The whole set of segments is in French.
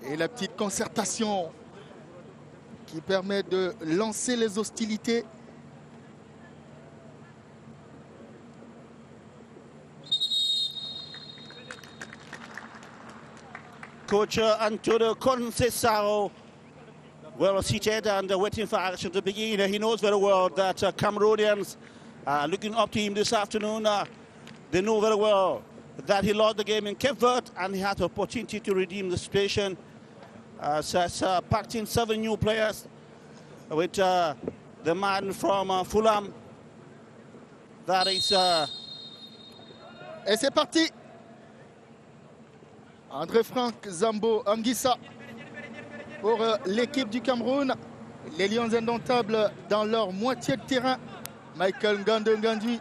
Et la petite concertation qui permet de lancer les hostilités. Coach Antonio Conceição, well seated and waiting for action to begin. He knows very well that Cameroonians are looking up to him this afternoon. They know very well that he lost the game in Cape Verde and he had the opportunity to redeem the situation. So has packed in 7 new players with the man from Fulham. That is... Et c'est parti. André-Franck Zambo Anguissa pour l'équipe du Cameroun. Les Lions indomptables dans leur moitié de terrain. Michael Ngandou.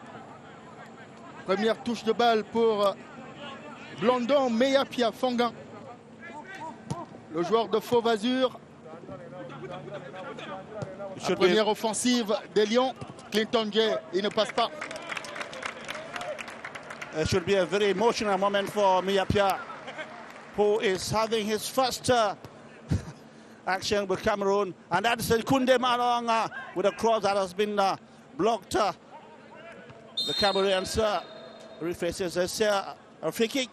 Première touche de balle pour Blondon Meyapia Fongan. Le joueur de Fauve Azur. La première offensive des Lions. Clinton Jay, il ne passe pas. It should be a very emotional moment for Meyapia, who is having his first action with Cameroon. And that's Kunde Malong with a cross that has been blocked. The Cameroonians refaces a free kick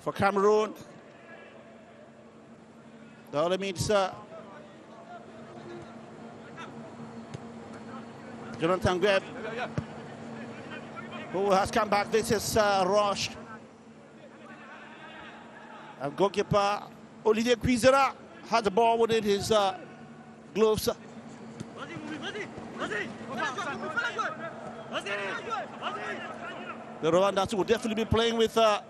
for Cameroon. The other means Jonathan Gweb, who has come back. This is Roche. And goalkeeper Olivier Cuisera has the ball within his gloves. The Rwandans will definitely be playing with the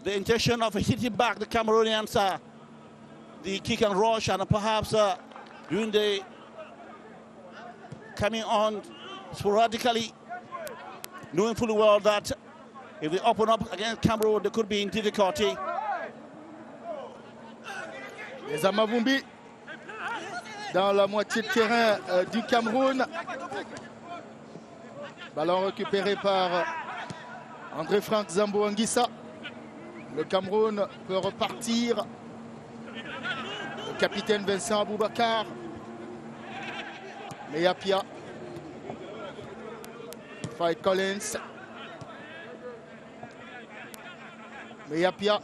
intention of hitting back the Cameroonians, the kick and rush, and perhaps during the coming on sporadically, knowing fully well that if they open up against Cameroon, they could be in difficulty. Les Amavumbi dans la moitié de terrain du Cameroun. Ballon récupéré par André-Franck Zambo Anguissa. Le Cameroun peut repartir. Le capitaine Vincent Aboubakar. Meyapia. Faye Collins. Meyapia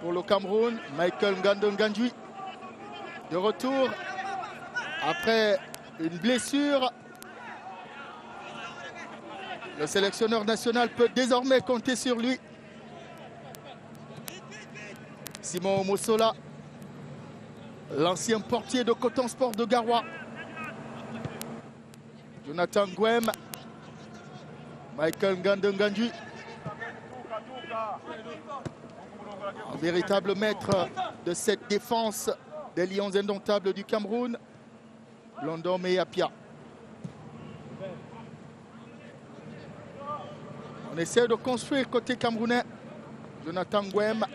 pour le Cameroun. Michael Ngandou de retour après une blessure. Le sélectionneur national peut désormais compter sur lui. Simon Mossola, l'ancien portier de Coton Sport de Garoua. Jonathan Gwem. Michael Ngandou. Un véritable maître de cette défense des Lions indomptables du Cameroun. Blondon Meyapia. On essaie de construire côté camerounais. Jonathan Gwem.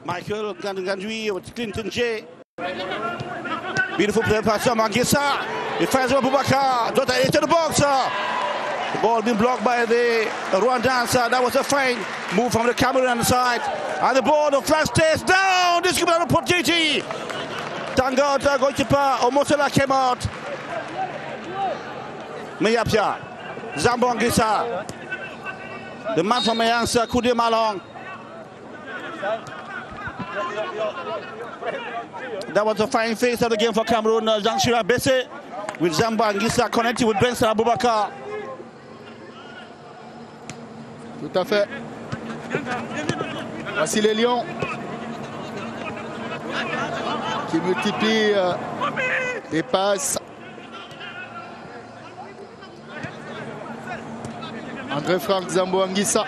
Michael Ngandou with Clinton Jay. Beautiful play by Anguissa. He finds Aboubakar. Jota into the box. The ball being blocked by the Rwandans. That was a fine move from the Cameroon side. And the ball, the flash stays down. This could be an opportunity. Thank God, goalkeeper Omosola came out. Meyapia. Zambo Anguissa. The man from Mayans, Kunde Malong. That was a fine face of the game for Cameroon. Jean-Chira Bessé with Zambo Anguissa connected with Benson Aboubakar. Tout à fait. Voici les Lions qui multiplient les passes. André-Franck Zambo Anguissa.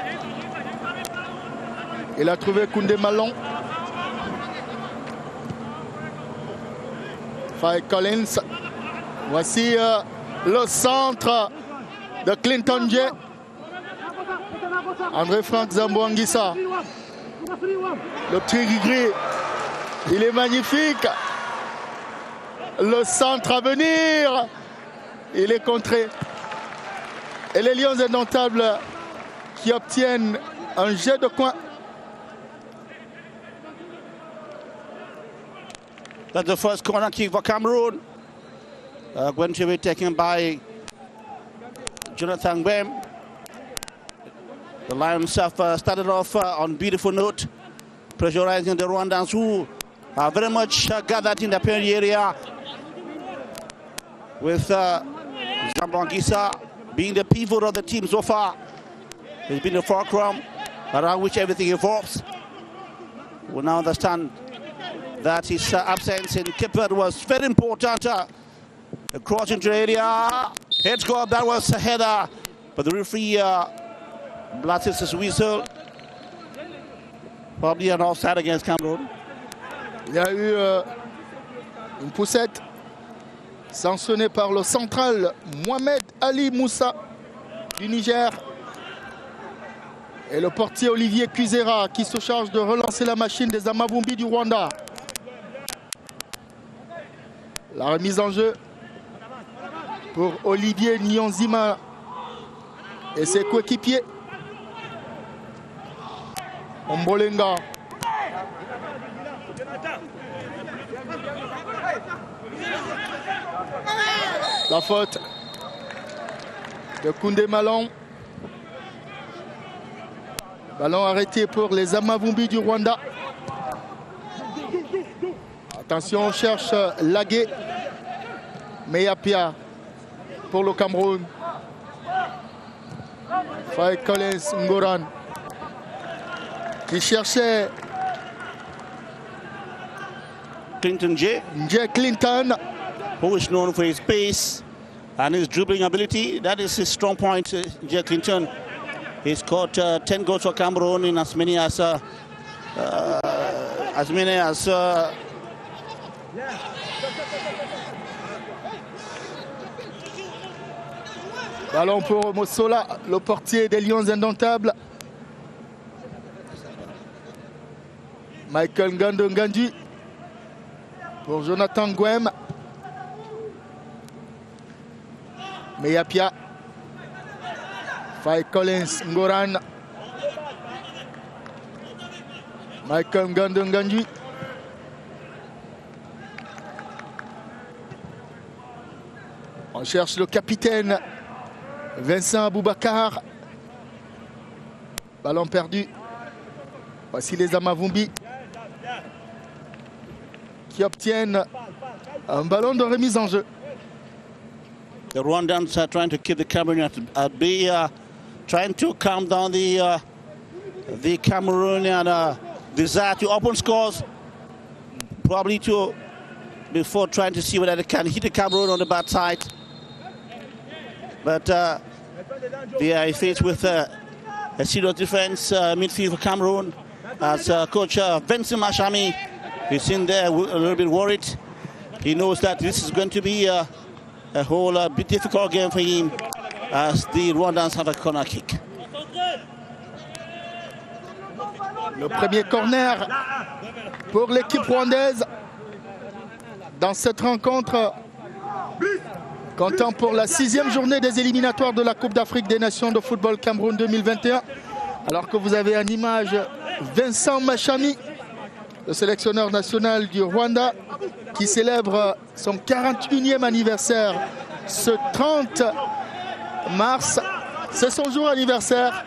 Il a trouvé Kunde Malong. Faye Collins. Voici le centre de Clinton Jay. André-Franck Zambo Anguissa. Le petit gris. Il est magnifique. Le centre à venir. Il est contré. Et les Lions indomptables qui obtiennent un jet de coin. That's the first corner kick for Cameroon. Going to be taken by Jonathan Gwem. The Lions have started off on a beautiful note, pressurizing the Rwandans who are very much gathered in the penalty area, with Zambo Anguissa being the pivot of the team so far. He's been the fulcrum around which everything evolves. We now understand that his absence in Cape Verde was very important. Across into the area, head score, that was a header, but the referee blasts his whistle. Probably an offside against Cameroon. Il y a eu une poussette sanctionnée par le central Mohamed Ali Moussa du Niger. Et le portier Olivier Kwizera qui se charge de relancer la machine des Amavumbi du Rwanda. La remise en jeu pour Olivier Nyonzima et ses coéquipiers. Ombolenga. La faute de Koundé Malon. Ballon arrêté pour les Amavumbi du Rwanda. Attention, on cherche Lagué. Meyapia pour le Cameroun. Faye Collins Ngoran qui cherchait Clinton J. Clinton, who is known for his pace and his dribbling ability. That is his strong point, J. Clinton. He's scored 10 goals for Cameroon in as many as ballon pour Mossola, le portier des Lions indomptables. Michael Ngandou pour Jonathan Gwem. Meyapia. Faye Collins Ngoran. Michael Ngandou. On cherche le capitaine Vincent Aboubakar. Ballon perdu. Voici les Amavumbi qui obtiennent un ballon de remise en jeu. The Rwandans are trying to keep the Cameroon at bay, trying to calm down the Cameroonian desire to open scores, probably before trying to see whether they can hit the Cameroon on the bad side. But they are faced with a serious defense midfield for Cameroon, as coach Vincent Mashami is in there a little bit worried. He knows that this is going to be a whole bit difficult game for him, as the Rwandans have a corner kick. Le premier corner pour l'équipe rwandaise dans cette rencontre, comptant pour la 6e journée des éliminatoires de la Coupe d'Afrique des Nations de football Cameroun 2021. Alors que vous avez en image Vincent Mashami, le sélectionneur national du Rwanda, qui célèbre son 41e anniversaire ce 30 mars. C'est son jour anniversaire.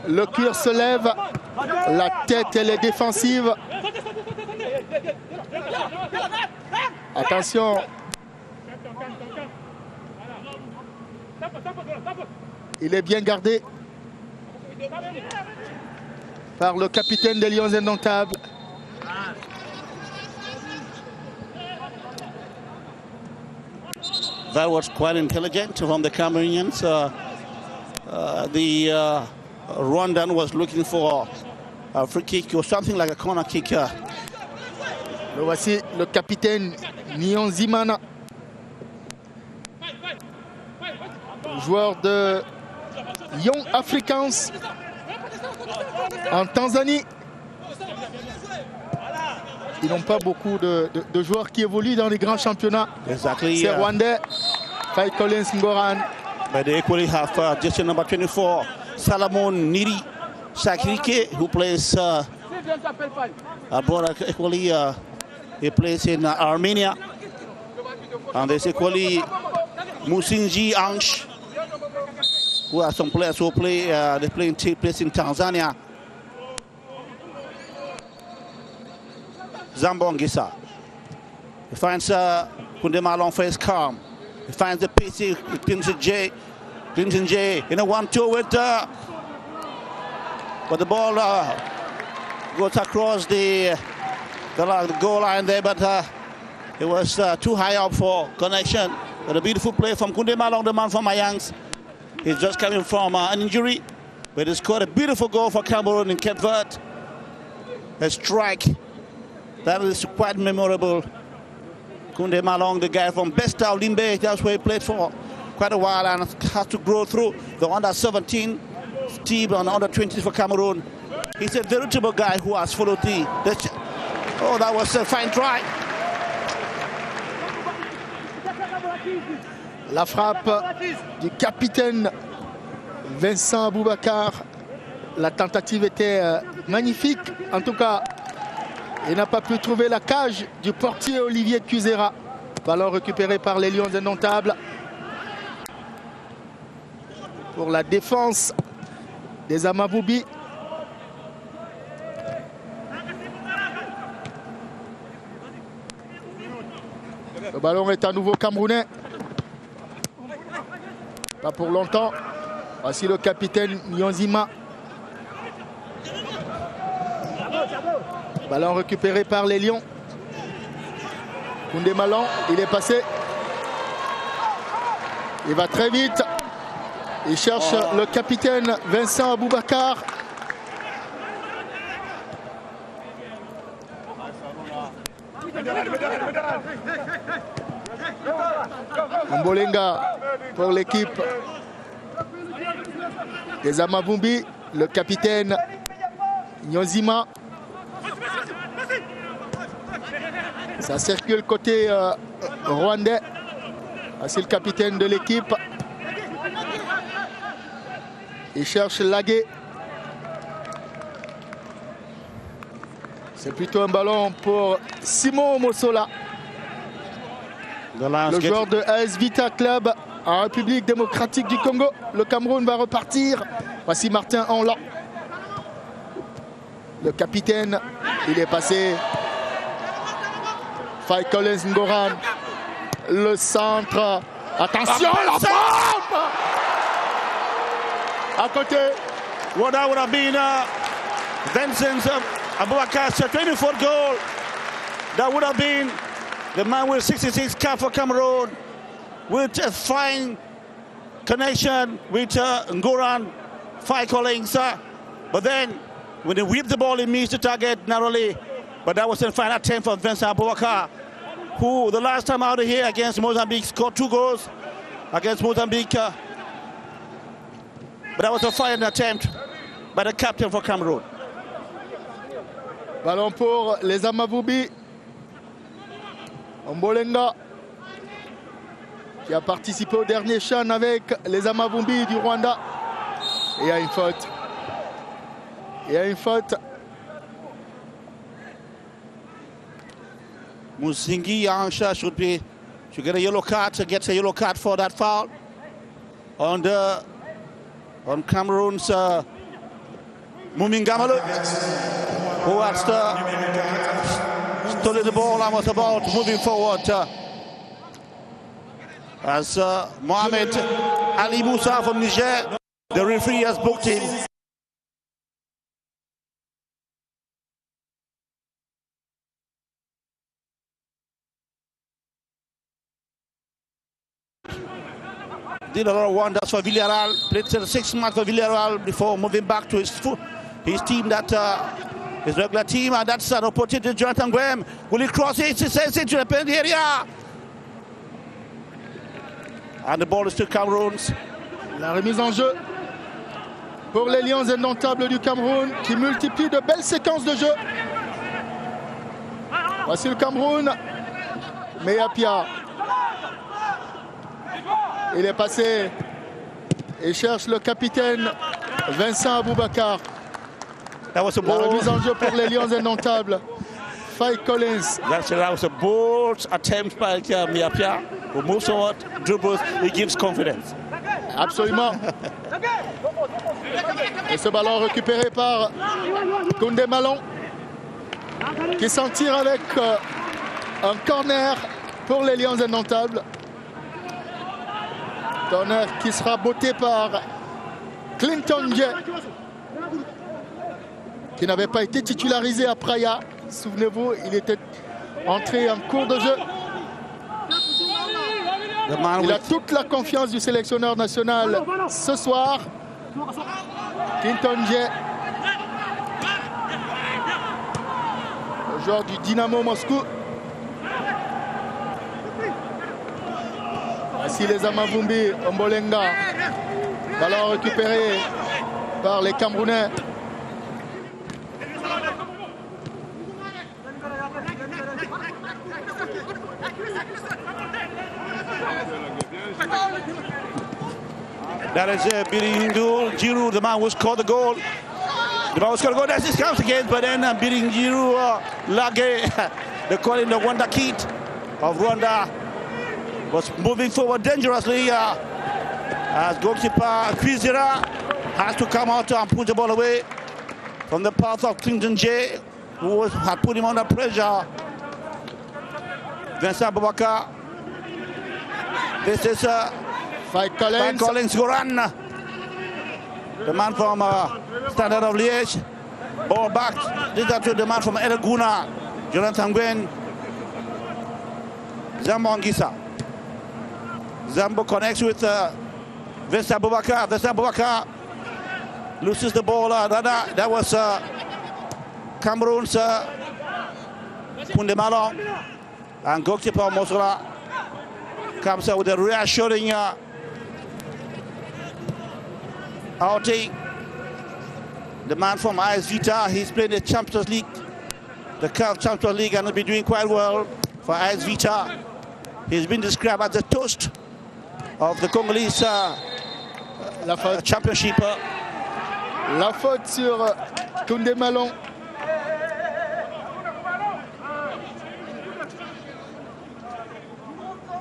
Le cuir se lève, la tête elle est défensive. Attention. Il est bien gardé par le capitaine des Lions indomptables. That was quite intelligent from the Cameroonians. The Rwandan was looking for a free kick or something like a corner kick. Le voici, le capitaine Nyonzima, joueur de Young Africans en Tanzanie. Ils n'ont pas beaucoup de joueurs qui évoluent dans les grands championnats. Exactly. C'est Rwandais, Faye Collins Ngoran. But they equally have jersey number 24, Salomon Niri Sakrike, who plays abroad equally. He plays in Armenia. And there's equally Musinji Angsh, who are some players who play, they play in Tanzania. Zambo Ngisa. He finds Kunde Malong for his calm. He finds the PC, Clinton J in a 1-2 with, but the ball goes across the goal line there, but it was too high up for connection. But a beautiful play from Kunde Malong, the man from Mayangs. He's just coming from an injury, but he scored a beautiful goal for Cameroon in Cape Verde. A strike that is quite memorable. Kunde Malong, the guy from Besta Limbe, that's where he played for quite a while and has to grow through the under-17 team and under-20 for Cameroon. He's a veritable guy who has followed oh, that was a fine try. La frappe du capitaine Vincent Aboubakar. La tentative était magnifique. En tout cas, il n'a pas pu trouver la cage du portier Olivier Kuzera. Ballon récupéré par les Lions indomptables. Pour la défense des Amavoubi. Le ballon est à nouveau camerounais. Pas pour longtemps. Voici le capitaine Nyonzima. Ballon récupéré par les Lions. Koundé Malong, il est passé. Il va très vite. Il cherche le capitaine Vincent Aboubakar. Mbolenga pour l'équipe des Amavumbi. Le capitaine Nyonzima. Ça circule côté rwandais. C'est le capitaine de l'équipe. Il cherche Lagué. C'est plutôt un ballon pour Simon Mossola. Le joueur de AS Vita Club en République démocratique du Congo. Le Cameroun va repartir. Voici Martin Henlan. Le capitaine, il est passé. Faye Collins Ngoran. Le centre. Attention, la frappe à côté. What that would have been Vincent Aboubakar's 24th goal. That would have been the man with 66 cap for Cameroon, with a fine connection with Ngoran, Faye Collins. But then, when he whipped the ball, he missed the target narrowly. But that was a fine attempt for Vincent Aboubakar, who the last time out of here against Mozambique scored 2 goals against Mozambique. But that was a fine attempt by the captain for Cameroon. Ballon pour les Amavoubi. Mbolenga, qui a participé au dernier CHAN avec les Amavumbi du Rwanda. Et il y a une faute. Il y a une faute. Musingi Yangsha should get a yellow card, gets a yellow card for that foul on Cameroon's Mumingamalu, who had stolen the ball and was about moving forward as Mohamed Ali Moussa from Niger, the referee has booked him. Did a lot of wonders for Villarreal, played 6 months for Villarreal before moving back to his team, his regular team, and that's an opportunity to Jonathan Graham. Will he cross it? He says into the penalty area. And the ball is to Cameroons. La remise en jeu pour les Lions indomptables du Cameroun qui multiplient de belles séquences de jeu. Voici le Cameroun. Meyapia. Il est passé et cherche le capitaine Vincent Aboubakar. That was a La bold. remise en jeu pour les Lions indomptables. Faye Collins. That was a bold attempt by Meyapia, who moves forward, dribbles, he gives confidence. Absolument. Et ce ballon récupéré par Koundé Malon, qui s'en tire avec un corner pour les Lions indomptables. Corner qui sera botté par Clinton Jay, qui n'avait pas été titularisé à Praia. Souvenez-vous, il était entré en cours de jeu. Il a toute la confiance du sélectionneur national ce soir. Clinton Jay, le joueur du Dynamo Moscou. Voici les Amavumbi, Ombolenga. Ballon récupéré par les Camerounais. That is Biring Giroud, the man who scored the goal. The man who scored the goal, that's his counts again, but then Biring Giroud, Lage, they call him the Wonder Kid of Rwanda, was moving forward dangerously as goalkeeper Kwizera has to come out and put the ball away from the path of Clinton Jay, who had put him under pressure. Vincent Aboubakar. This is Faye Collins Goran, the man from Standard of Liège. Ball back. This is to the man from Eraguna, Jonathan Gwen. Zambo Anguissa. Zambo connects with Vincent Aboubakar. Vincent Aboubakar loses the ball. That was Cameroon's Koundé Malon. And goalkeeper Mosra comes out with a reassuring outing. The man from AS Vita, he's playing the Champions League, the CAF Champions League, and will be doing quite well for AS Vita. He's been described as the toast of the Congolese championship. La faute sur Koundé Malon.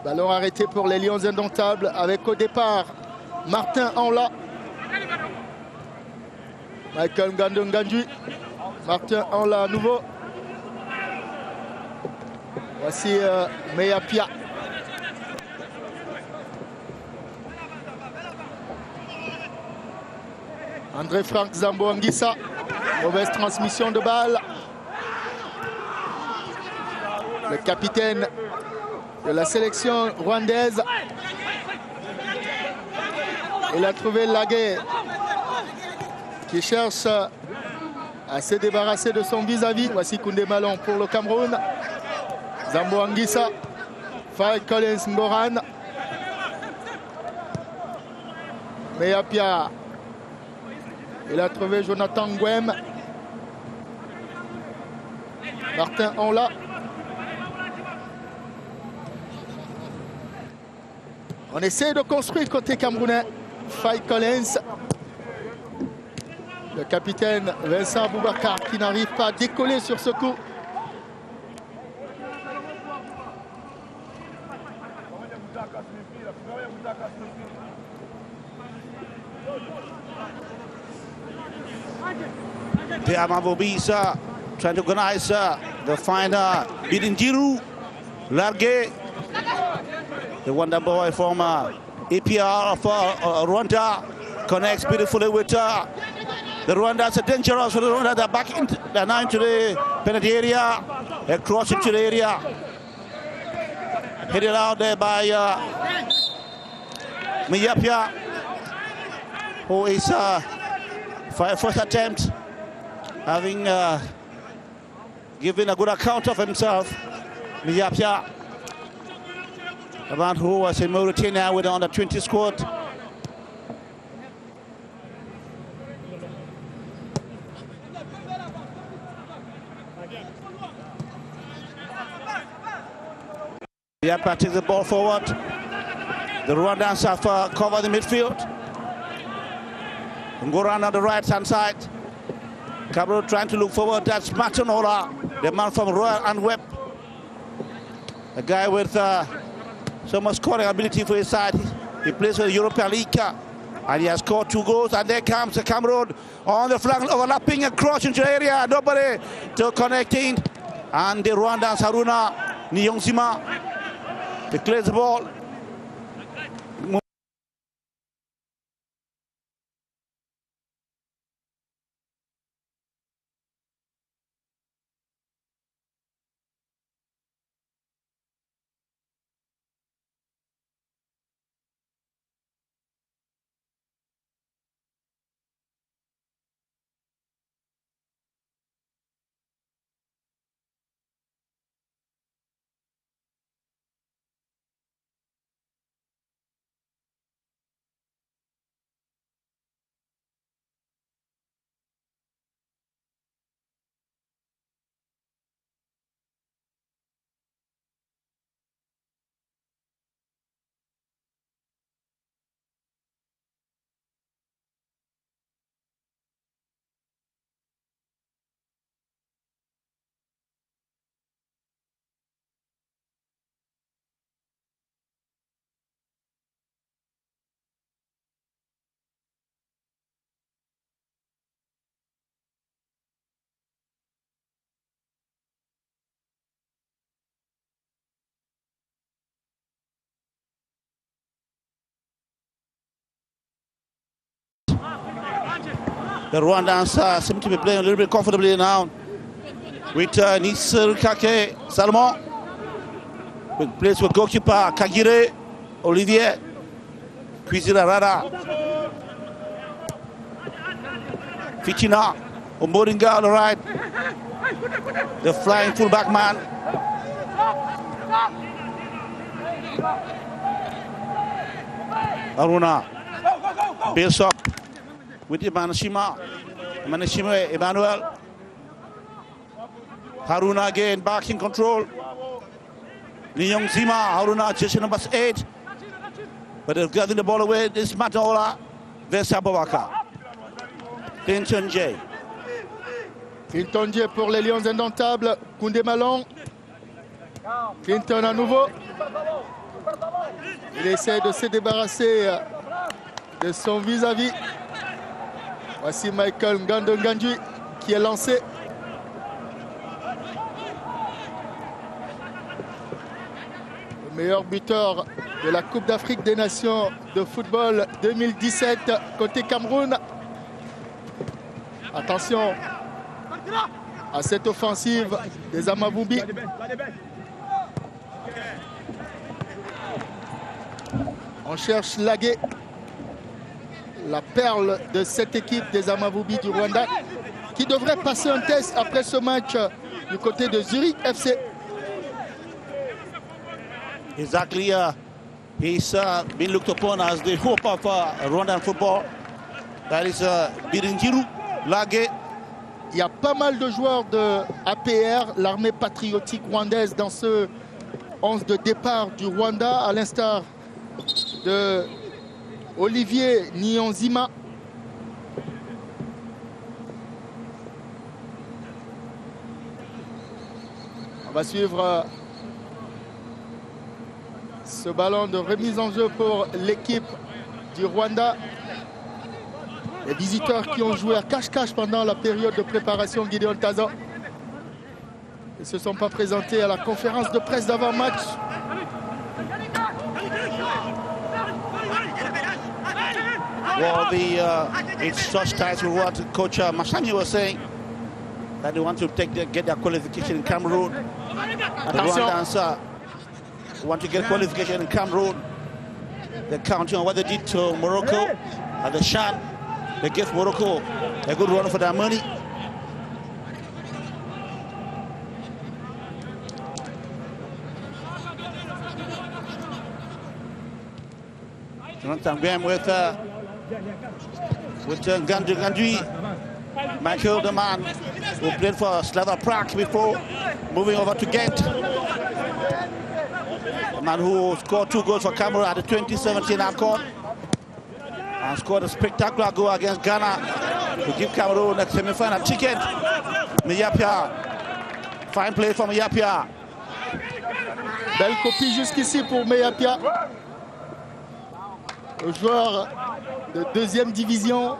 Ballon arrêté pour les Lions indomptables avec au départ Martin Anla. Michael Ngandou. Martin Anla à nouveau. Voici Meyapia. André Frank Zambo Anguissa. Mauvaise transmission de balle. Le capitaine de la sélection rwandaise. Il a trouvé Lagué qui cherche à se débarrasser de son vis-à-vis. Voici Koundé Malon pour le Cameroun. Zambo Anguissa. Faye Collins Ngoran. Meyapia. Il a trouvé Jonathan Ngwem. Martin Anla. On essaie de construire côté camerounais. Faye Collins. Le capitaine Vincent Aboubakar qui n'arrive pas à décoller sur ce coup. The Amavobis trying to organize the final Biring Giroud, Largue, the wonder boy from APR of Rwanda, connects beautifully with the Rwandans. Are dangerous for the Rwanda. They're back into, they're now into the penalty area. They're crossing to the area. Headed out there by Meyapia, who is for a first attempt, having given a good account of himself. Meyapia, the man who was in Mauritania with the under-20 squad. Yapa takes the ball forward. The Rwandans have covered the midfield. Ngoran on the right-hand side. Cameroon trying to look forward. That's Matanola, the man from Royal Antwerp. A guy with so much scoring ability for his side. He plays for the European League. And he has scored 2 goals. And there comes the Cameroon on the flank, overlapping across into the area. Nobody to connecting. And the Rwandans, Haruna Niyonzima, they clears the ball. The Rwandans seem to be playing a little bit comfortably now with Nisser Kake Salomon. With plays with goalkeeper Kagire, Olivier, Kwizera Rara, Fichina, Omboringa on the right. The flying fullback man. Aruna builds up with Manashima, Emmanuel. Haruna again back in control. Niyonzima, Haruna, jersey number 8. But they're getting the ball away. This is Mataola, there's Abubakar. Clinton J. Clinton J pour les Lions indomptables. Koundé Malong. Clinton à nouveau. Il essaie de se débarrasser de son vis-à-vis. Voici Michael Ngandou qui est lancé. Le meilleur buteur de la Coupe d'Afrique des Nations de football 2017 côté Cameroun. Attention à cette offensive des Amavubi. On cherche Lagué, la perle de cette équipe des Amavubi du Rwanda, qui devrait passer un test après ce match du côté de Zurich FC. Exactly, he's been looked upon as the hope of Rwandan football. That is Biringiru Lagué. Il y a pas mal de joueurs de APR, l'armée patriotique rwandaise, dans ce 11 de départ du Rwanda, à l'instar de Olivier Niyonzima. On va suivre ce ballon de remise en jeu pour l'équipe du Rwanda. Les visiteurs qui ont joué à cache-cache pendant la période de préparation, Gideon Tazan, ne se sont pas présentés à la conférence de presse d'avant-match. Well, it's such ties with what Coach Masami was saying, that they want to get their qualification in Cameroon. The Rwandans want to get qualification in Cameroon. They're counting on what they did to Morocco at the Shan. They gave Morocco a good run for their money. Jonathan Graham with Ngandou. Michael, the man who played for Slava Prague before moving over to Ghent. man who scored 2 goals for Cameroon at the 2017 AFCON and scored a spectacular goal against Ghana to give Cameroon a semi-final ticket. Meyapia, fine play from Meyapia. Belle copie jusqu'ici pour Meyapia, le joueur de 2e division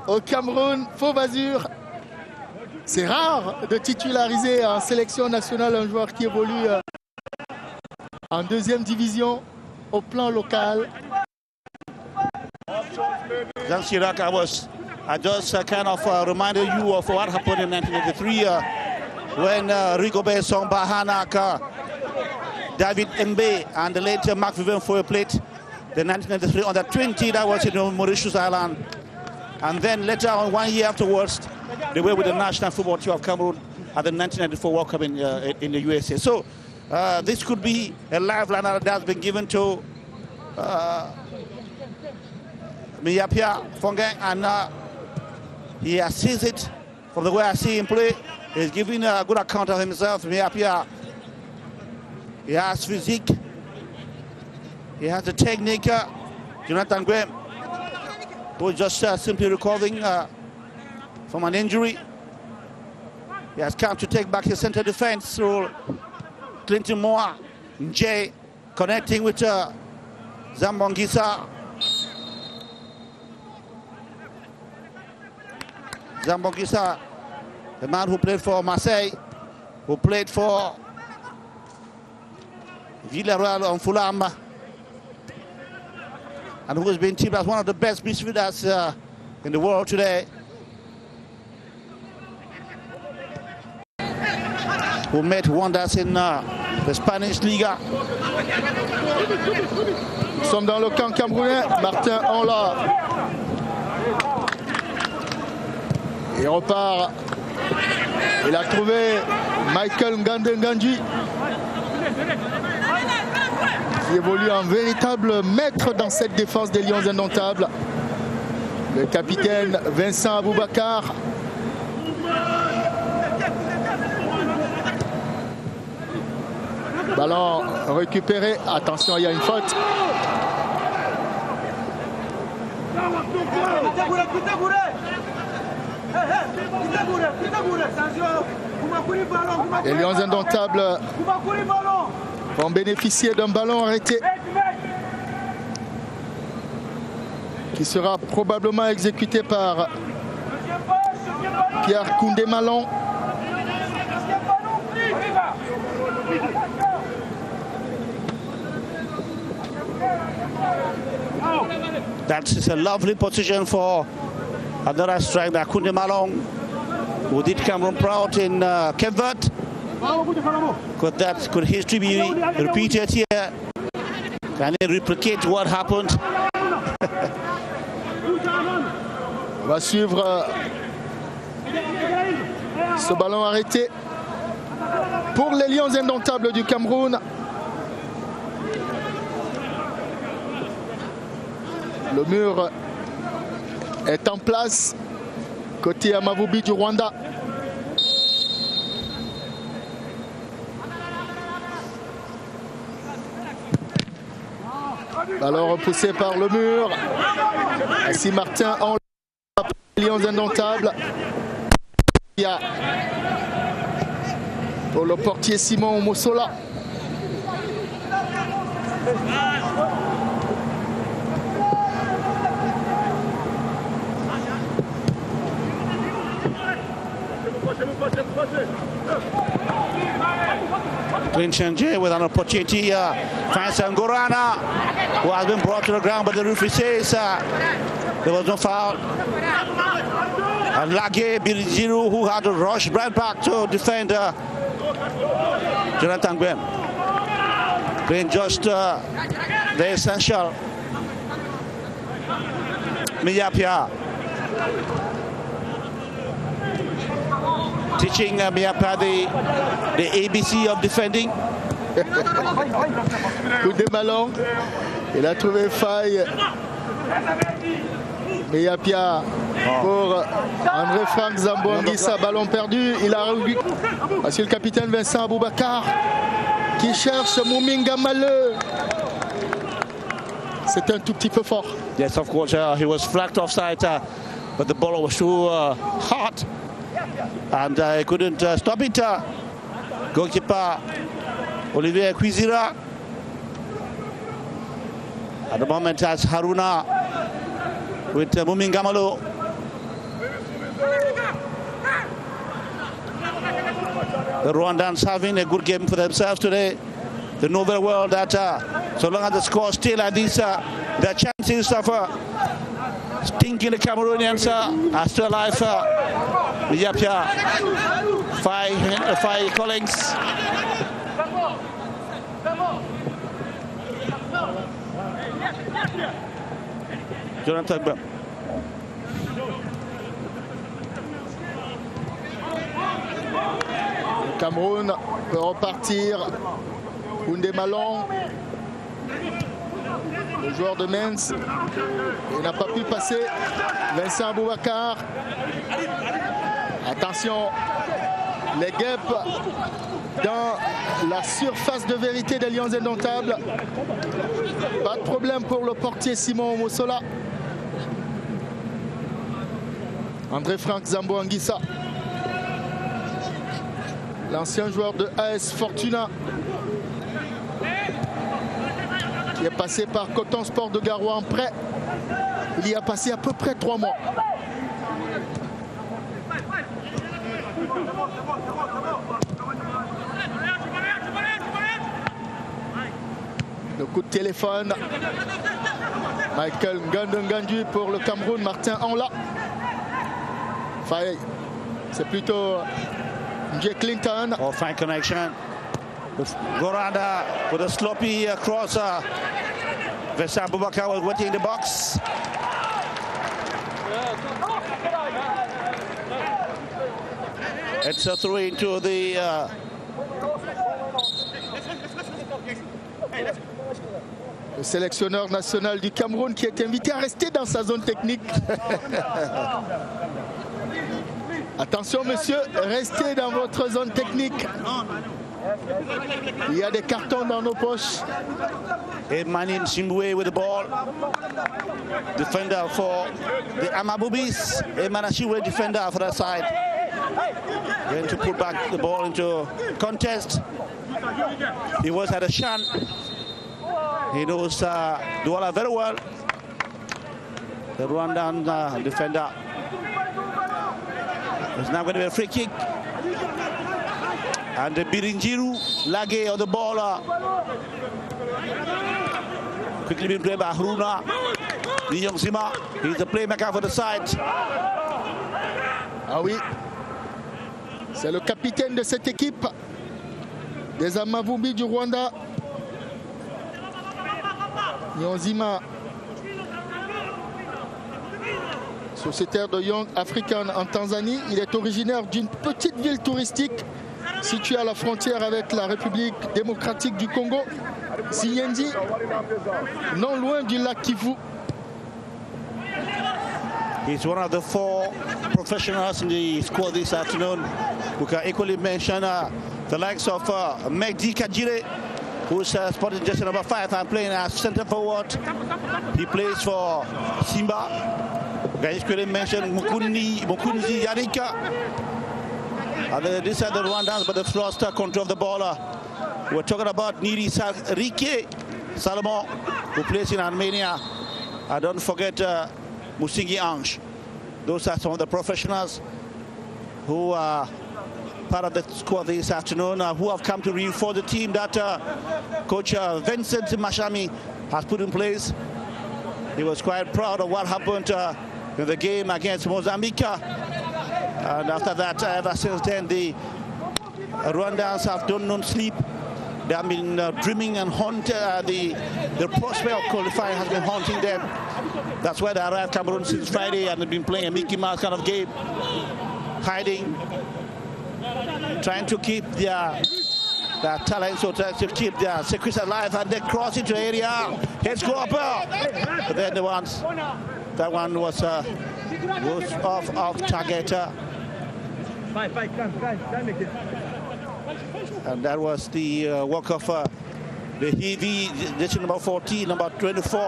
au Cameroun, Fauve Azur. C'est rare de titulariser en sélection nationale un joueur qui évolue en 2e division au plan local. Jean Chirac, I just kind of reminded you of what happened in 1983 when Rigobert Song Bahanak, David Mbe and the late Mark Vivien Foy played the 1993 under 20. That was in Mauritius Island. And then later on, 1 year afterwards, they were with the national football team of Cameroon at the 1994 World Cup in the USA. So this could be a lifeline that's been given to Meyapia Fongeng, and he has seized it from the way I see him play. He's giving a good account of himself. Meyapia, he has physique, he has the technique. Jonathan Graham, who is just simply recovering from an injury. He has come to take back his center defense through Clinton Moore. Jay connecting with Zambongisa. Zambongisa, the man who played for Marseille, who played for Villarreal and Fulham, and who has been tipped as one of the best midfielders in the world today. Who made wonders in the Spanish Liga. Nous sommes dans le camp camerounais. Martin Anla. Il repart. Il a trouvé Michael Ngandengandji, qui évolue en véritable maître dans cette défense des Lions indomptables. Le capitaine Vincent Aboubakar. Ballon récupéré. Attention, il y a une faute. Les Lions indomptables vont bénéficier d'un ballon arrêté qui sera probablement exécuté par Pierre Koundé-Malon. That's a lovely position for another strike by Koundé-Malon, who did Cameroon proud in Cape Verde. Could history be repeated here? Can it replicate what happened? On va suivre ce ballon arrêté pour les Lions indomptables du Cameroun. Le mur est en place côté Amavubi du Rwanda. Ballon repoussé par le mur. Ainsi Martin en Lions indomptables. Pour le portier Simon Mossola. Clinton Jay with an opportunity, finds Ngorana, who has been brought to the ground, but the referee says there was no foul. And Lage Birijiru, who had to rush right back to defend Jonathan Graham. Playing just the essential. Meyapia. Teaching Meyapia the ABC of defending. Koundé-Malon, il a trouvé faille. Meyapia pour André Frank Zambongisa, ballon perdu. Il a revu. Voici le capitaine Vincent Aboubakar qui cherche Muminga Maleu. C'est un tout petit peu fort. Yes, of course, he was flagged offside, but the ball was too hard, and he couldn't stop it. Goalkeeper Olivier Kwizera at the moment has Haruna with Muminga Maleu. The Rwandans having a good game for themselves today. They know very well that so long as the score is still like this, their chances of stinking the Cameroonians are still alive. Yapia, Faye Collins. Jonathan Brown. Le Cameroun peut repartir. Koundé Malong, le joueur de Mens, il n'a pas pu passer. Vincent Aboubakar. Attention, les guêpes dans la surface de vérité des Lions Indomptables. Pas de problème pour le portier Simon Mossola. André Franck Zambo Anguissa, l'ancien joueur de AS Fortuna, qui est passé par Coton Sport de Garoua en prêt. Il y a passé à peu près 3 mois. Le coup de téléphone. Michael Ngandou pour le Cameroun. Martin Anla. Faye. C'est plutôt Jay Clinton. Oh, fine connection. Goranda with a sloppy cross. Vincent Aboubakar was waiting in the box. It's a throw into the le sélectionneur national du Cameroun qui est invité à rester dans sa zone technique. Attention monsieur, restez dans votre zone technique. Il y a des cartons dans nos poches. Manin Simbwe with the ball. Defender for the Amabubis. Manashiwe defender for that side. Going to put back the ball into contest. He was at a shan. He knows Douala very well. The Rwandan defender. It's now going to be a free kick. And the Birinjiru Lage on the ball. Quickly being played by Haruna. Niyong Zima, he's the playmaker for the side. Ah oui, c'est le capitaine de cette équipe des Amavubi du Rwanda. Niyong Zima, sociétaire de Young African en Tanzanie. Il est originaire d'une petite ville touristique située à la frontière avec la République démocratique du Congo, Sinyendi, non loin du lac Kivu. He's one of the 4 professionals in the squad this afternoon. We can equally mention the likes of Mehdi Kajire, who's spotted just number 5 and playing as center forward. He plays for Simba. We can equally mention Mukunzi Yarika. And these are the Rwandans, but they've lost control of the ball. We're talking about Niri Rike Salomon, who plays in Armenia. And don't forget Musingi Ange. Those are some of the professionals who are part of the squad this afternoon, who have come to reinforce the team that Coach Vincent Mashami has put in place. He was quite proud of what happened in the game against Mozambique. And after that, ever since then, the Rwandans have done non-sleep. They have been dreaming and haunting. The prospect of qualifying has been haunting them. That's why they arrived Cameroon since Friday and they've been playing a Mickey Mouse kind of game, hiding, trying to keep their talent, so to keep their secrets alive, and they cross into the area. Heads go up, but then that one was off target. And that was the work of the heavy, this is number 14, number 24,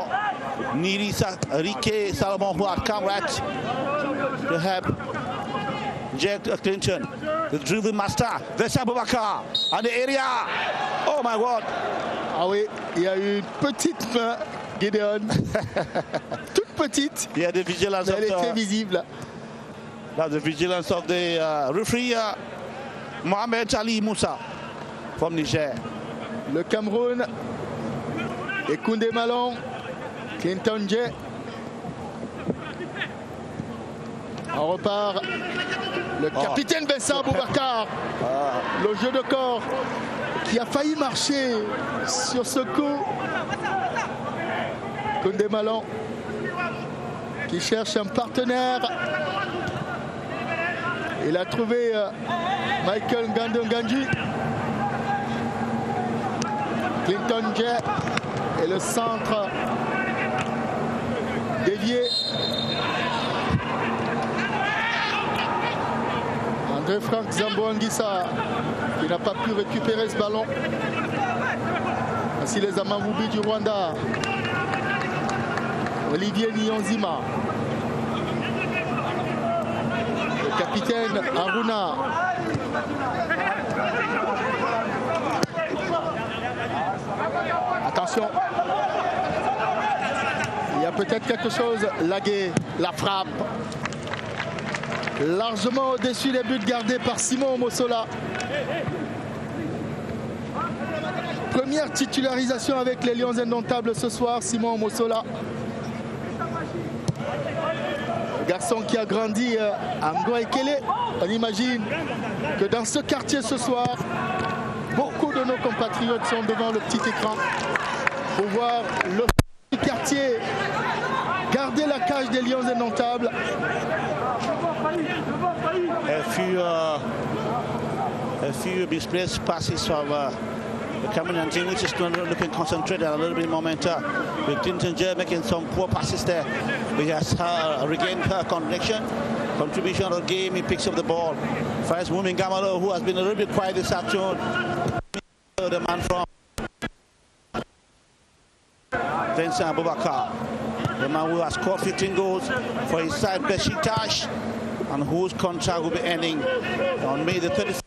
Rike Salomon, who had come right to help Jack Clinton, the driven master, Vincent Boubacar, and the area. Oh my God! Ah oui, il y a eu une petite main, Gideon, toute petite. Yeah, the vigilance. Elle était visible. That's the vigilance of the referee Mohamed Ali Moussa from Niger. Le Cameroun et Koundé Malong, Clinton Jay. On repart. Le capitaine Vincent Boubacar. Le jeu de corps qui a failli marcher sur ce coup. Koundé Malong qui cherche un partenaire. Il a trouvé Michael Ngandou-Ngandji. Clinton Jay et le centre dévié. André-Franck Zambo-Anguissa qui n'a pas pu récupérer ce ballon. Ainsi les Amavoubi du Rwanda. Olivier Nyonzima. Le capitaine Aruna. Attention. Il y a peut-être quelque chose. Lagué, la frappe. Largement au-dessus des buts gardés par Simon Mossola. Première titularisation avec les Lions indomptables ce soir, Simon Mossola. Le garçon qui a grandi à Ngoekele. On imagine que dans ce quartier ce soir, beaucoup de nos compatriotes sont devant le petit écran pour voir le quartier garder la cage des Lions indomptables. A few misplaced passes from the Cameroonian team, which is looking concentrated, a little bit momentum. With Clinton Jay making some poor passes there. He has regained her contribution of the game. He picks up the ball. First, Mumin Gamalo, who has been a little bit quiet this afternoon. The man from Vincent Boubacar, the man who has scored 15 goals for his side Besiktas, and whose contract will be ending on May the 31st.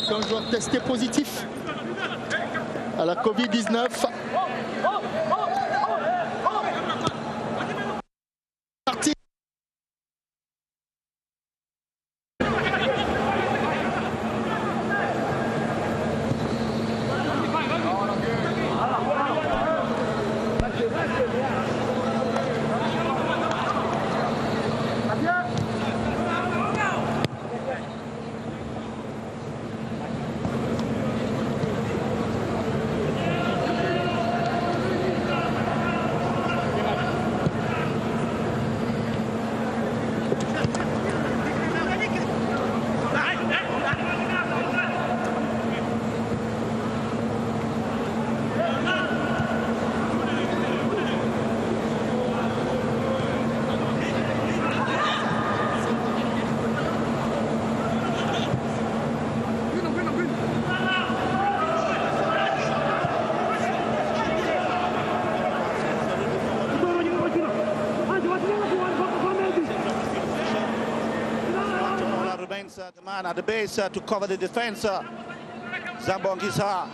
Un joueur testé positif à la Covid-19. Parti. The man at the base to cover the defense, Zambo Anguissa.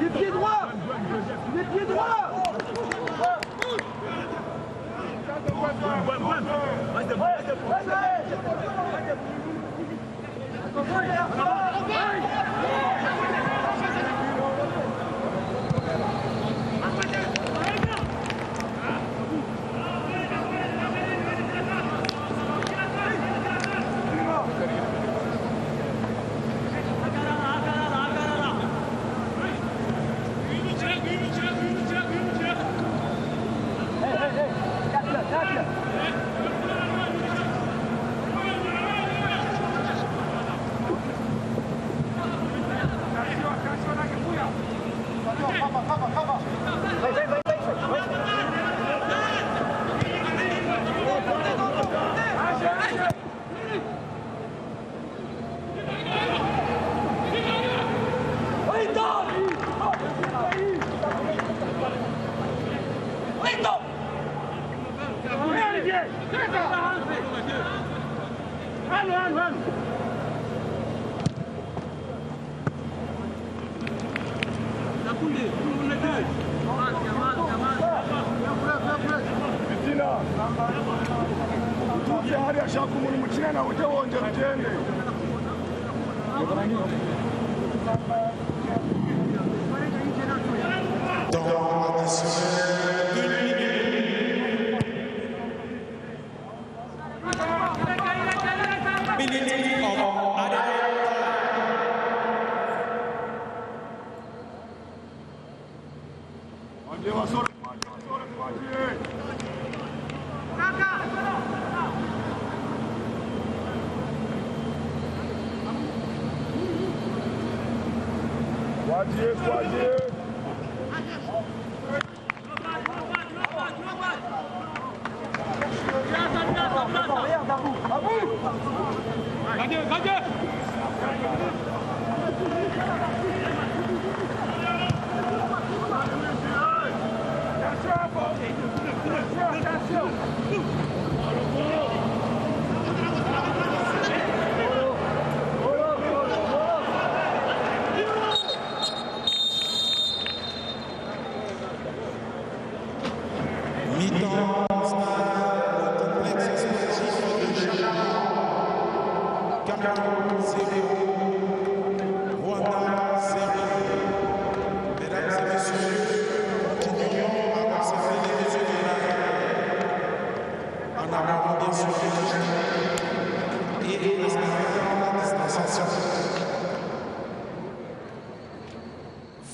Les pieds droits. Les pieds droits.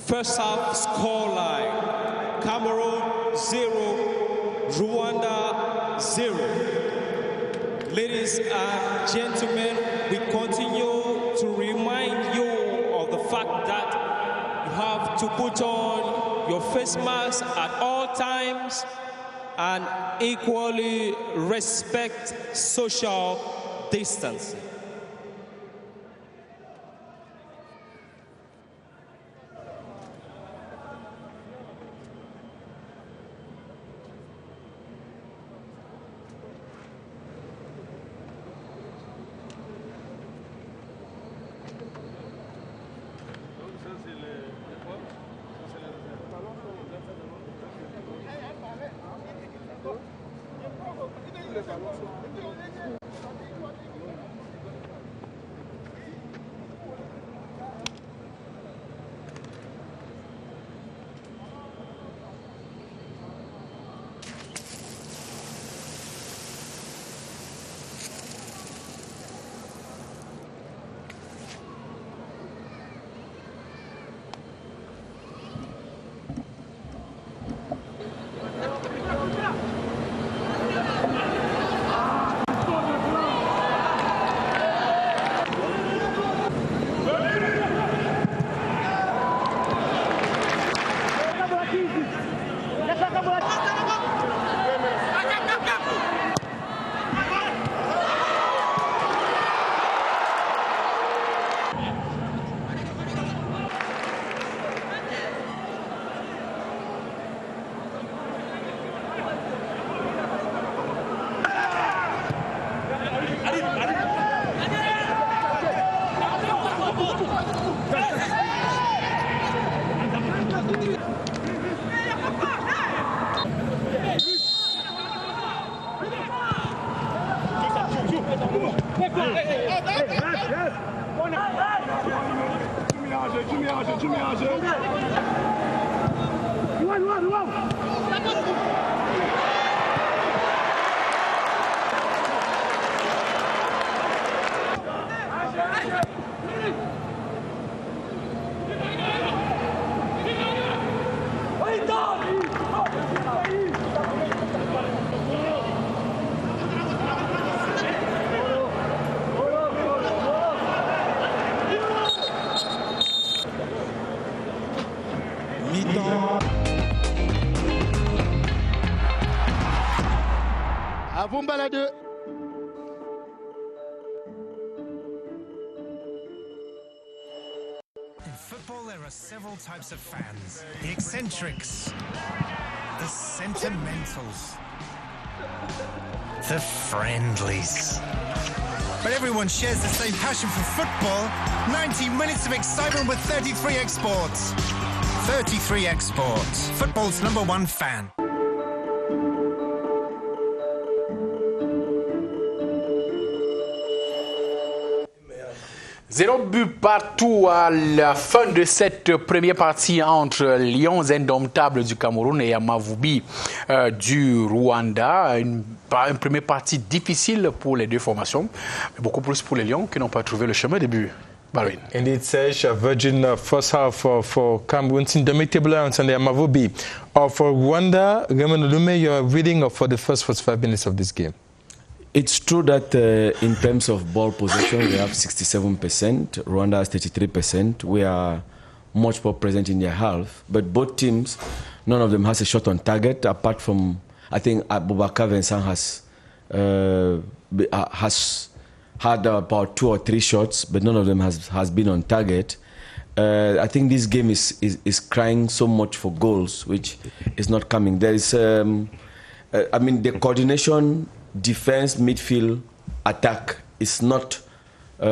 First half scoreline: Cameroon 0, Rwanda 0. Ladies and gentlemen, we continue to remind you of the fact that you have to put on your face mask at all times and equally respect social distancing. Avumbala 2. In football, there are several types of fans. The eccentrics, the sentimentals, the friendlies. but everyone shares the same passion for football. 90 minutes of excitement with 33 Exports. 33 Exports, football's #1 fan. Zéro but partout à la fin de cette première partie entre Lions indomptables du Cameroun et Amavubi du Rwanda. Une première partie difficile pour les deux formations, mais beaucoup plus pour les Lions qui n'ont pas trouvé le chemin de but. Balwin. Indeed, Serge, a virgin first half for Cameroon's indomitable Lions and the Amavubi. For Rwanda, Raymond Lume, your reading for the first 45 minutes of this game. It's true that in terms of ball possession, we have 67%. Rwanda has 33%. We are much more present in their half. But both teams, none of them has a shot on target, apart from, I think, Abubakar Vincent has had about 2 or 3 shots, but none of them has been on target. I think this game is crying so much for goals, which is not coming. There is, the coordination, defense, midfield, attack is not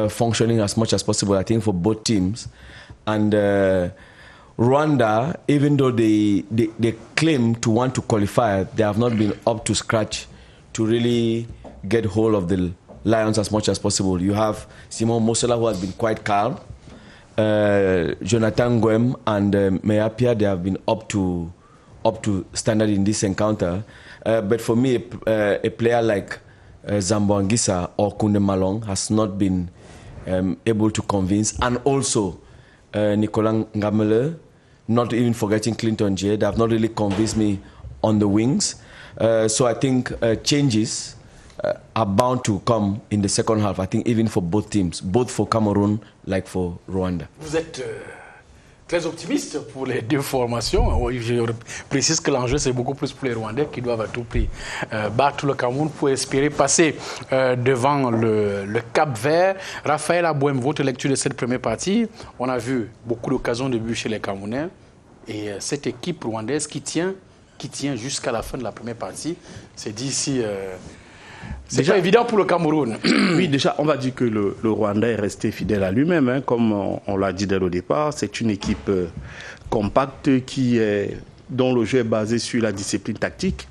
functioning as much as possible, I think, for both teams. And Rwanda, even though they claim to want to qualify, they have not been up to scratch to really get hold of the Lions as much as possible. You have Simon Mosela, who has been quite calm. Jonathan Ngwem and Meapia, they have been up to standard in this encounter. But for me, a player like Zambo Anguissa or Kunde Malong has not been able to convince. And also Nicolas Ngamele, not even forgetting Clinton J, they have not really convinced me on the wings. So I think changes are bound to come in the second half, I think, even for both teams, both for Cameroon like for Rwanda. Vous êtes très optimiste pour les deux formations. Je précise que l'enjeu, c'est beaucoup plus pour les Rwandais qui doivent à tout prix battre le Cameroun pour espérer passer devant le Cap-Vert. Raphaël Abouem, votre lecture de cette première partie, on a vu beaucoup d'occasions de but chez les Camerounais. Et cette équipe rwandaise qui tient jusqu'à la fin de la première partie, c'est d'ici... C'est déjà évident pour le Cameroun. Oui, déjà, on va dire que le Rwanda est resté fidèle à lui-même, hein, comme on l'a dit dès le départ. C'est une équipe compacte dont le jeu est basé sur la discipline tactique.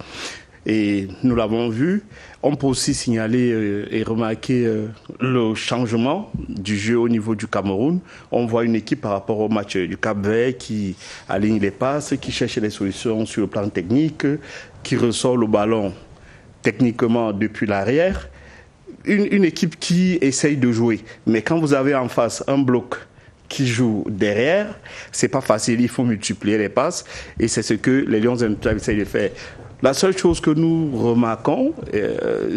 Et nous l'avons vu. On peut aussi signaler et remarquer le changement du jeu au niveau du Cameroun. On voit une équipe par rapport au match du Cap-Vert qui aligne les passes, qui cherche les solutions sur le plan technique, qui ressort le ballon techniquement depuis l'arrière, une équipe qui essaye de jouer. Mais quand vous avez en face un bloc qui joue derrière, c'est pas facile, il faut multiplier les passes et c'est ce que les Lions essayent de faire. La seule chose que nous remarquons,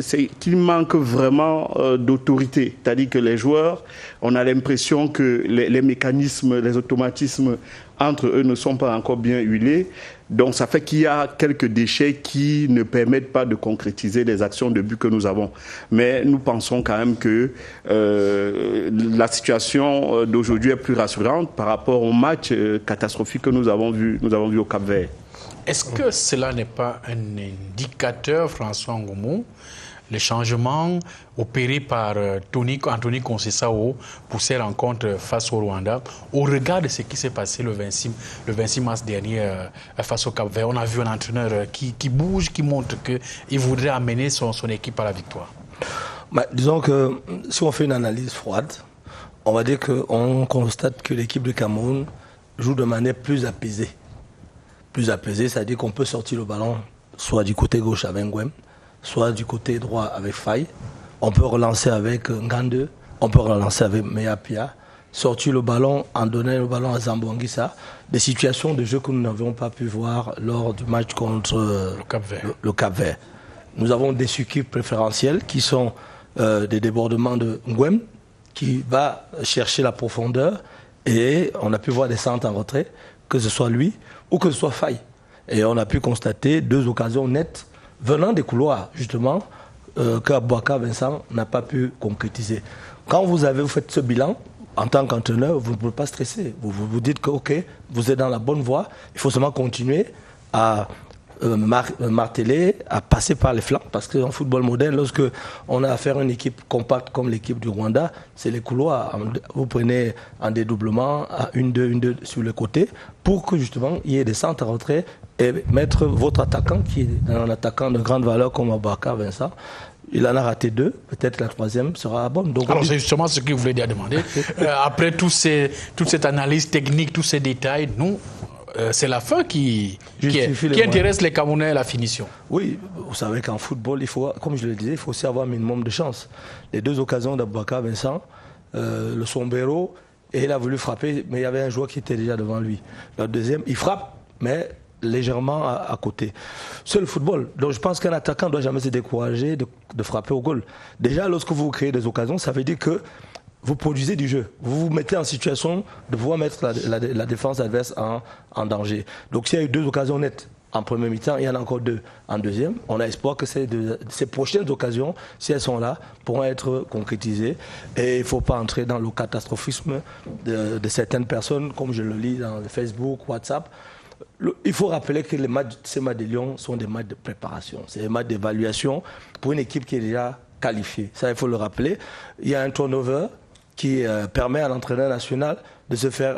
c'est qu'il manque vraiment d'autorité. C'est-à-dire que les joueurs, on a l'impression que les mécanismes, les automatismes entre eux ne sont pas encore bien huilés. Donc ça fait qu'il y a quelques déchets qui ne permettent pas de concrétiser les actions de but que nous avons. Mais nous pensons quand même que la situation d'aujourd'hui est plus rassurante par rapport au match catastrophique que nous avons vu au Cap-Vert. Est-ce que cela n'est pas un indicateur, François Ngoumou, les changements opérés par Anthony Conceição pour ces rencontres face au Rwanda, au regard de ce qui s'est passé le 26 mars dernier face au Cap-Vert? On a vu un entraîneur qui bouge, qui montre qu'il voudrait amener son équipe à la victoire. Disons que si on fait une analyse froide, on va dire qu'on constate que l'équipe de Cameroun joue de manière plus apaisée. Plus apaisée, c'est-à-dire qu'on peut sortir le ballon soit du côté gauche avec Ngwem, soit du côté droit avec Faye. On peut relancer avec Ngande, on peut relancer avec Meapia, sortir le ballon en donnant le ballon à Zambo Anguissa. Des situations de jeu que nous n'avions pas pu voir lors du match contre le Cap-Vert. Nous avons des équipes préférentielles qui sont des débordements de Ngwem, qui va chercher la profondeur, et on a pu voir des centres en retrait, que ce soit lui ou que ce soit Faye. Et on a pu constater 2 occasions nettes venant des couloirs, justement, qu'Abouaka Vincent n'a pas pu concrétiser. Quand vous faites ce bilan, en tant qu'entraîneur, vous ne pouvez pas stresser. Vous vous dites que, OK, vous êtes dans la bonne voie, il faut seulement continuer à marteler, à passer par les flancs, parce qu'en football moderne, lorsque on a affaire à une équipe compacte comme l'équipe du Rwanda, c'est les couloirs. Vous prenez un dédoublement à 1-2 sur le côté pour que justement il y ait des centres à rentrer et mettre votre attaquant, qui est un attaquant de grande valeur comme Aboubacar Vincent. Il en a raté 2, peut-être la 3e sera bonne. Donc, alors c'est justement ce que vous voulez dire demander. Après toute cette analyse technique, tous ces détails, nous, c'est la fin qui intéresse les Camerounais à la finition. Oui, vous savez qu'en football, il faut, comme je le disais, il faut aussi avoir un minimum de chance. Les 2 occasions d'Aboubacar Vincent, le sombrero, et il a voulu frapper, mais il y avait un joueur qui était déjà devant lui. Le deuxième, il frappe, mais légèrement à côté. C'est le football. Donc je pense qu'un attaquant ne doit jamais se décourager de frapper au goal. Déjà, lorsque vous créez des occasions, ça veut dire que vous produisez du jeu. Vous vous mettez en situation de pouvoir mettre la défense adverse en danger. Donc s'il y a eu 2 occasions nettes en premier mi-temps, il y en a encore 2 en deuxième. On a espoir que ces prochaines occasions, si elles sont là, pourront être concrétisées. Et il ne faut pas entrer dans le catastrophisme de certaines personnes, comme je le lis dans Facebook, WhatsApp. Il faut rappeler que ces matchs de Lyon sont des matchs de préparation. C'est des matchs d'évaluation pour une équipe qui est déjà qualifiée. Ça, il faut le rappeler. Il y a un turnover qui permet à l'entraîneur national de se faire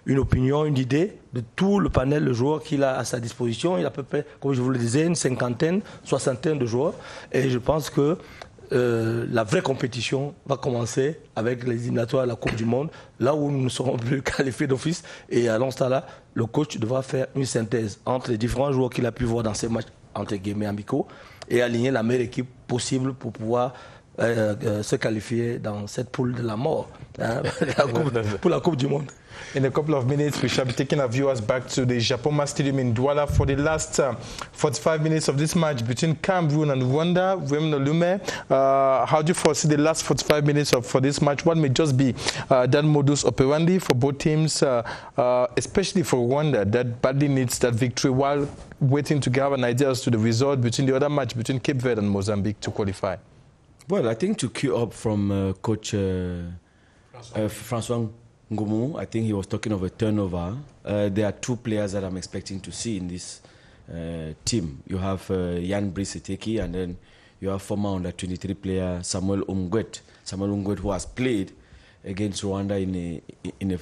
une opinion, une idée de tout le panel de joueurs qu'il a à sa disposition. Il a à peu près, comme je vous le disais, une 50aine, 60aine de joueurs. Et je pense que la vraie compétition va commencer avec les éliminatoires à la Coupe du Monde, là où nous ne serons plus qualifiés d'office. Et à l'instant-là, le coach devra faire une synthèse entre les différents joueurs qu'il a pu voir dans ces matchs, entre guillemets, amicaux, et aligner la meilleure équipe possible pour pouvoir se qualifier dans cette poule de la mort pour la Coupe du Monde. In a couple of minutes, we shall be taking our viewers back to the Japoma Stadium in Douala for the last 45 minutes of this match between Cameroon and Rwanda. Wemno Lume, how do you foresee the last 45 minutes for this match? What may just be that modus operandi for both teams, especially for Rwanda, that badly needs that victory while waiting to have an idea as to the result between the other match between Cape Verde and Mozambique to qualify? Well, I think to queue up from Coach Francois Ngumu, I think he was talking of a turnover. There are 2 players that I'm expecting to see in this team. You have Jan Briseteki, and then you have former under-23 player Samuel Umgwet. Samuel Umgwet, who has played against Rwanda in a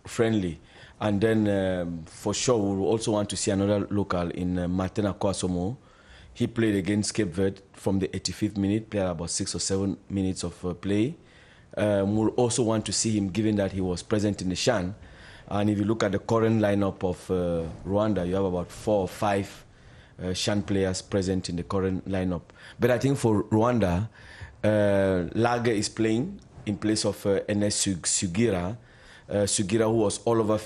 friendly. And then for sure, we also want to see another local in Martin Akwasomo. He played against Cape Verde from the 85th minute, played about 6 or 7 minutes of play. We'll also want to see him, given that he was present in the Shan. And if you look at the current lineup of Rwanda, you have about 4 or 5 Shan players present in the current lineup. But I think for Rwanda, Lage is playing in place of Enes Sugira. Sugira, who was all over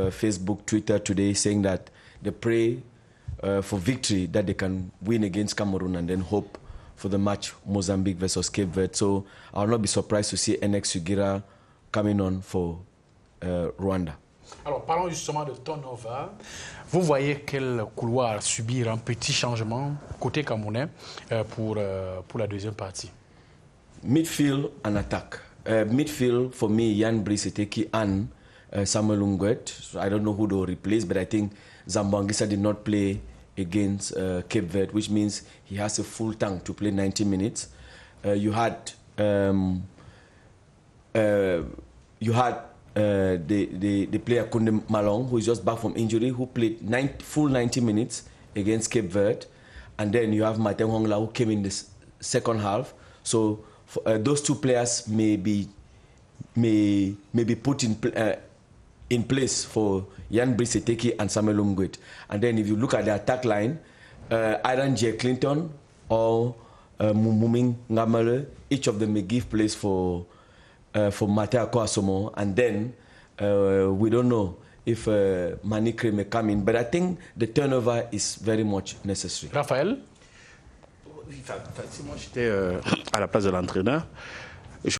Facebook, Twitter today, saying that they pray for victory, that they can win against Cameroon and then hope for the match Mozambique versus Cape Verde. So I'll not be surprised to see NX Sugira coming on for Rwanda. Alors parlons justement de turnover. Vous voyez quel couloir subir un petit changement côté camerounais pour la deuxième partie? Midfield and attack. Midfield, for me, Jan Briseteki and Samuel Umgwet. So I don't know who they'll replace, but I think Zambangisa did not play against Cape Verde, which means he has a full tank to play 90 minutes. You had the player Kunde Malong, who is just back from injury, who played full 90 minutes against Cape Verde, and then you have Martin Hongla, who came in the second half. So those 2 players may be put in place for Jan Briseteki and Samuel Umgwet. And then if you look at the attack line, either J. Clinton or Muming Ngamale, each of them may give place for Matea Kwasomo. And then we don't know if Manikre may come in. But I think the turnover is very much necessary. Raphaël? Si moi j'étais à la place de l'entraîneur,